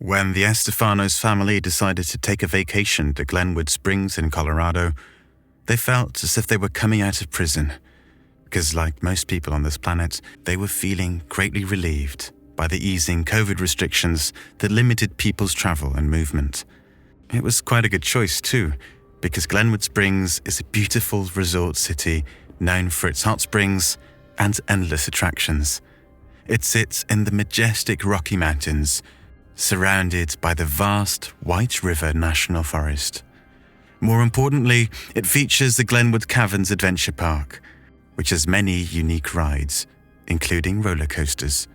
When the Estifanos family decided to take a vacation to Glenwood Springs in Colorado, they felt as if they were coming out of prison, because like most people on this planet, they were feeling greatly relieved by the easing COVID restrictions that limited people's travel and movement. It was quite a good choice too, because Glenwood Springs is a beautiful resort city known for its hot springs and endless attractions. It sits in the majestic Rocky Mountains, surrounded by the vast White River National Forest. More importantly, it features the Glenwood Caverns Adventure Park, which has many unique rides, including rollercoasters.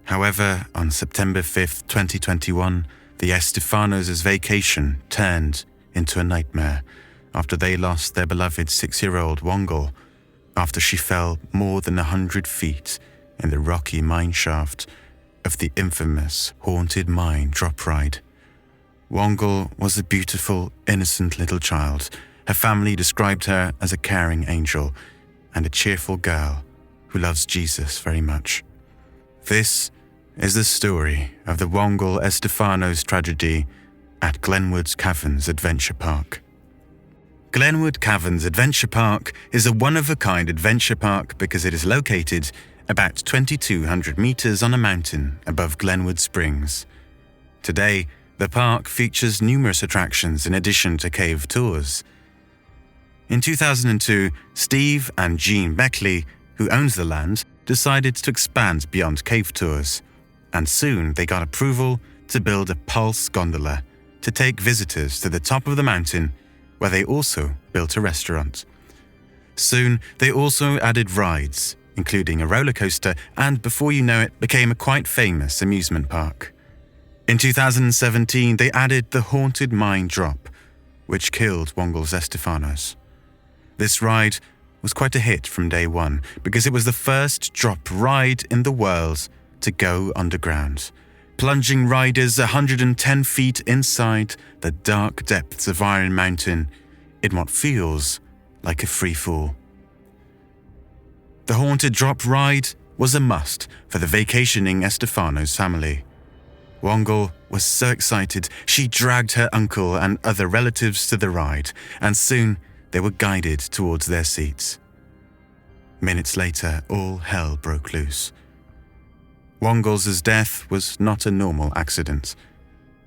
However, on September 5th, 2021, the Estifanos' vacation turned into a nightmare after they lost their beloved 6-year-old Wongel after she fell more than 100 feet in the rocky mine shaft of the infamous haunted mine drop ride. Wongel was a beautiful, innocent little child. Her family described her as a caring angel and a cheerful girl who loves Jesus very much. This is the story of the Wongel Estifanos tragedy at Glenwood Caverns Adventure Park. Glenwood Caverns Adventure Park is a one-of-a-kind adventure park because it is located about 2,200 meters on a mountain above Glenwood Springs. Today, the park features numerous attractions in addition to cave tours. In 2002, Steve and Jean Beckley, who owns the land, decided to expand beyond cave tours, and soon they got approval to build a pulse gondola to take visitors to the top of the mountain, where they also built a restaurant. Soon, they also added rides, including a roller coaster, and before you know it, became a quite famous amusement park. In 2017, they added the haunted mine drop, which killed Wongel Estifanos. This ride was quite a hit from day one because it was the first drop ride in the world to go underground, plunging riders 110 feet inside the dark depths of Iron Mountain in what feels like a free fall. The haunted drop ride was a must for the vacationing Estifanos family. Wongel was so excited, she dragged her uncle and other relatives to the ride, and soon they were guided towards their seats. Minutes later, all hell broke loose. Wongel's death was not a normal accident.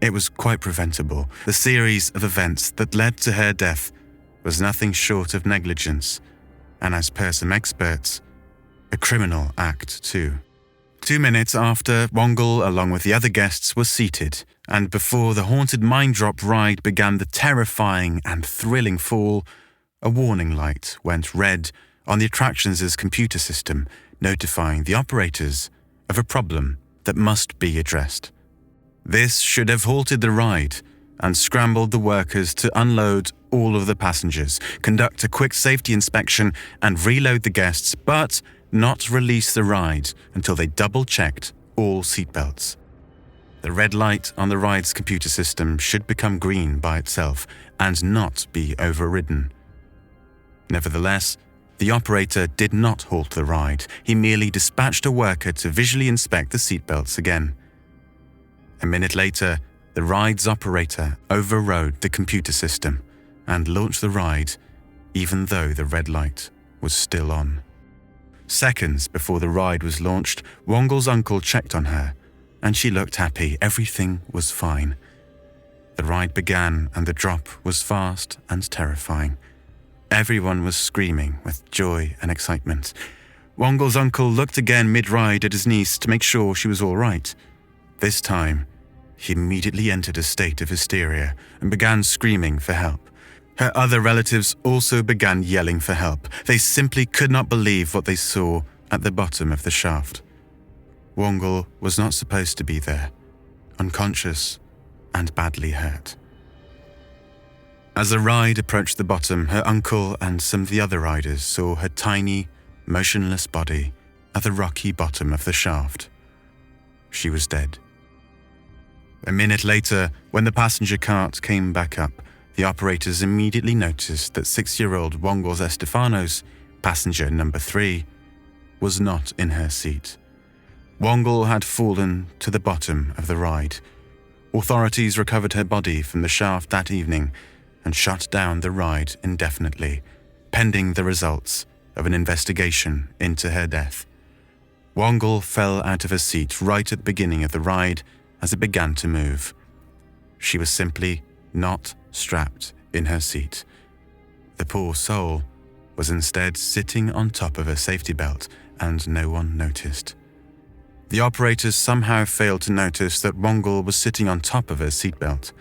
It was quite preventable. The series of events that led to her death was nothing short of negligence, and as per some experts, a criminal act too. 2 minutes after, Wongel, along with the other guests, was seated, and before the haunted mine drop ride began the terrifying and thrilling fall, a warning light went red on the attractions' computer system, notifying the operators of a problem that must be addressed. This should have halted the ride and scrambled the workers to unload all of the passengers, conduct a quick safety inspection, and reload the guests, but not release the ride until they double-checked all seatbelts. The red light on the ride's computer system should become green by itself and not be overridden. Nevertheless, the operator did not halt the ride. He merely dispatched a worker to visually inspect the seatbelts again. A minute later, the ride's operator overrode the computer system and launched the ride, even though the red light was still on. Seconds before the ride was launched, Wongel's uncle checked on her, and she looked happy. Everything was fine. The ride began, and the drop was fast and terrifying. Everyone was screaming with joy and excitement. Wongel's uncle looked again mid-ride at his niece to make sure she was all right. This time, he immediately entered a state of hysteria and began screaming for help. Her other relatives also began yelling for help. They simply could not believe what they saw at the bottom of the shaft. Wongel was not supposed to be there, unconscious and badly hurt. As the ride approached the bottom, her uncle and some of the other riders saw her tiny, motionless body at the rocky bottom of the shaft. She was dead. A minute later, when the passenger cart came back up, the operators immediately noticed that 6-year-old Wongel Estifanos, passenger number 3, was not in her seat. Wongel had fallen to the bottom of the ride. Authorities recovered her body from the shaft that evening and shut down the ride indefinitely, pending the results of an investigation into her death. Wongel fell out of her seat right at the beginning of the ride as it began to move. She was simply not strapped in her seat. The poor soul was instead sitting on top of her safety belt, and no one noticed. The operators somehow failed to notice that Wongel was sitting on top of her seatbelt.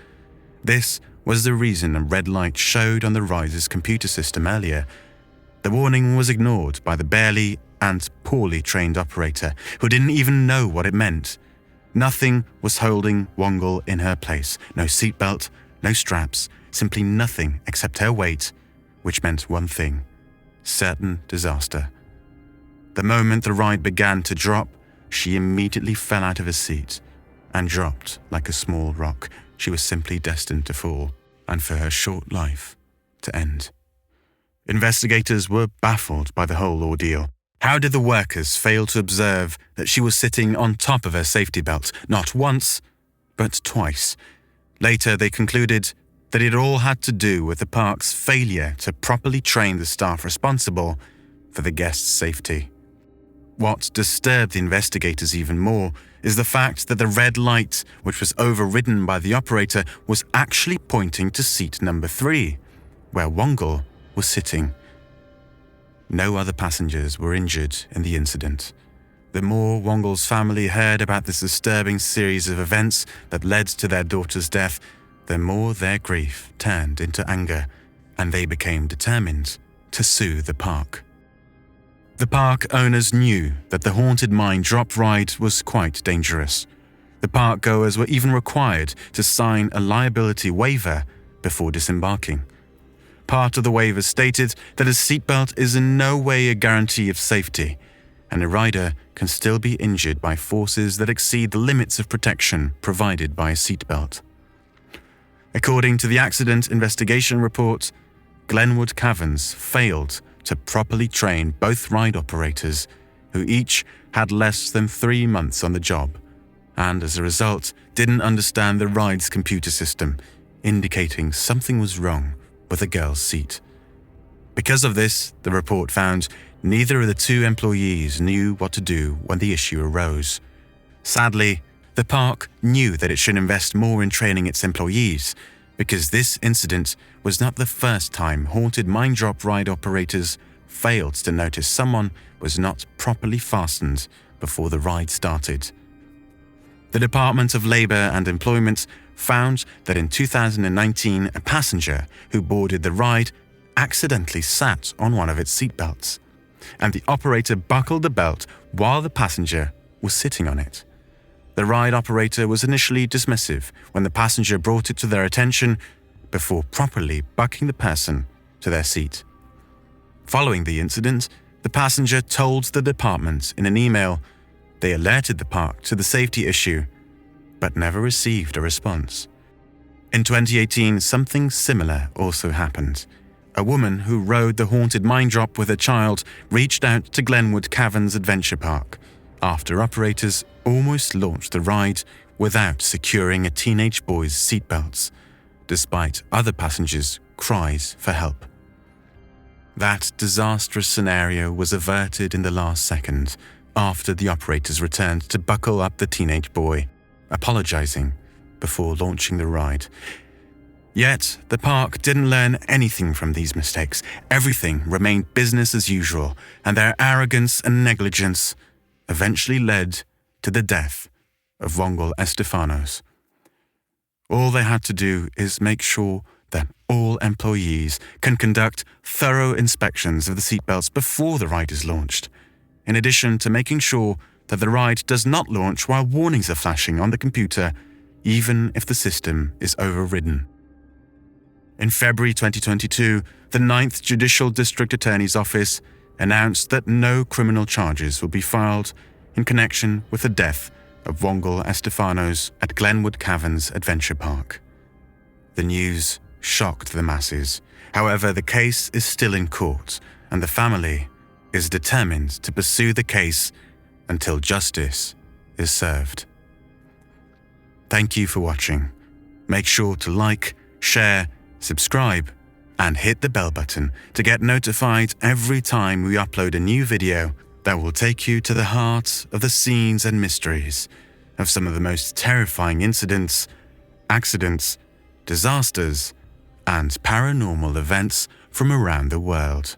This was the reason a red light showed on the rider's computer system earlier. The warning was ignored by the barely and poorly trained operator, who didn't even know what it meant. Nothing was holding Wongel in her place. No seatbelt, no straps, simply nothing except her weight, which meant one thing: certain disaster. The moment the ride began to drop, she immediately fell out of her seat and dropped like a small rock. She was simply destined to fall, and for her short life to end. Investigators were baffled by the whole ordeal. How did the workers fail to observe that she was sitting on top of her safety belt, not once, but twice? Later, they concluded that it all had to do with the park's failure to properly train the staff responsible for the guests' safety. What disturbed the investigators even more is the fact that the red light, which was overridden by the operator, was actually pointing to seat number 3, where Wongel was sitting. No other passengers were injured in the incident. The more Wongel's family heard about this disturbing series of events that led to their daughter's death, the more their grief turned into anger, and they became determined to sue the park. The park owners knew that the Haunted Mine drop ride was quite dangerous. The park goers were even required to sign a liability waiver before disembarking. Part of the waiver stated that a seatbelt is in no way a guarantee of safety, and a rider can still be injured by forces that exceed the limits of protection provided by a seatbelt. According to the accident investigation report, Glenwood Caverns failed to properly train both ride operators, who each had less than 3 months on the job, and as a result didn't understand the ride's computer system, indicating something was wrong with the girl's seat. Because of this, the report found neither of the 2 employees knew what to do when the issue arose. Sadly, the park knew that it should invest more in training its employees, because this incident was not the first time Haunted Mine Drop ride operators failed to notice someone was not properly fastened before the ride started. The Department of Labor and Employment found that in 2019, a passenger who boarded the ride accidentally sat on one of its seatbelts, and the operator buckled the belt while the passenger was sitting on it. The ride operator was initially dismissive when the passenger brought it to their attention before properly buckling the person to their seat. Following the incident, the passenger told the department in an email they alerted the park to the safety issue, but never received a response. In 2018, something similar also happened. A woman who rode the Haunted Mine Drop with her child reached out to Glenwood Caverns Adventure Park after operators almost launched the ride without securing a teenage boy's seatbelts, despite other passengers' cries for help. That disastrous scenario was averted in the last second after the operators returned to buckle up the teenage boy, apologizing before launching the ride. Yet, the park didn't learn anything from these mistakes. Everything remained business as usual, and their arrogance and negligence eventually led to the death of Wongel Estifanos. All they had to do is make sure that all employees can conduct thorough inspections of the seatbelts before the ride is launched, in addition to making sure that the ride does not launch while warnings are flashing on the computer, even if the system is overridden. In February 2022, the 9th Judicial District Attorney's Office announced that no criminal charges will be filed in connection with the death of Wongel Estifanos at Glenwood Caverns Adventure Park. The news shocked the masses. However, the case is still in court, and the family is determined to pursue the case until justice is served. Thank you for watching. Make sure to like, share, subscribe, and hit the bell button to get notified every time we upload a new video that will take you to the heart of the scenes and mysteries of some of the most terrifying incidents, accidents, disasters, and paranormal events from around the world.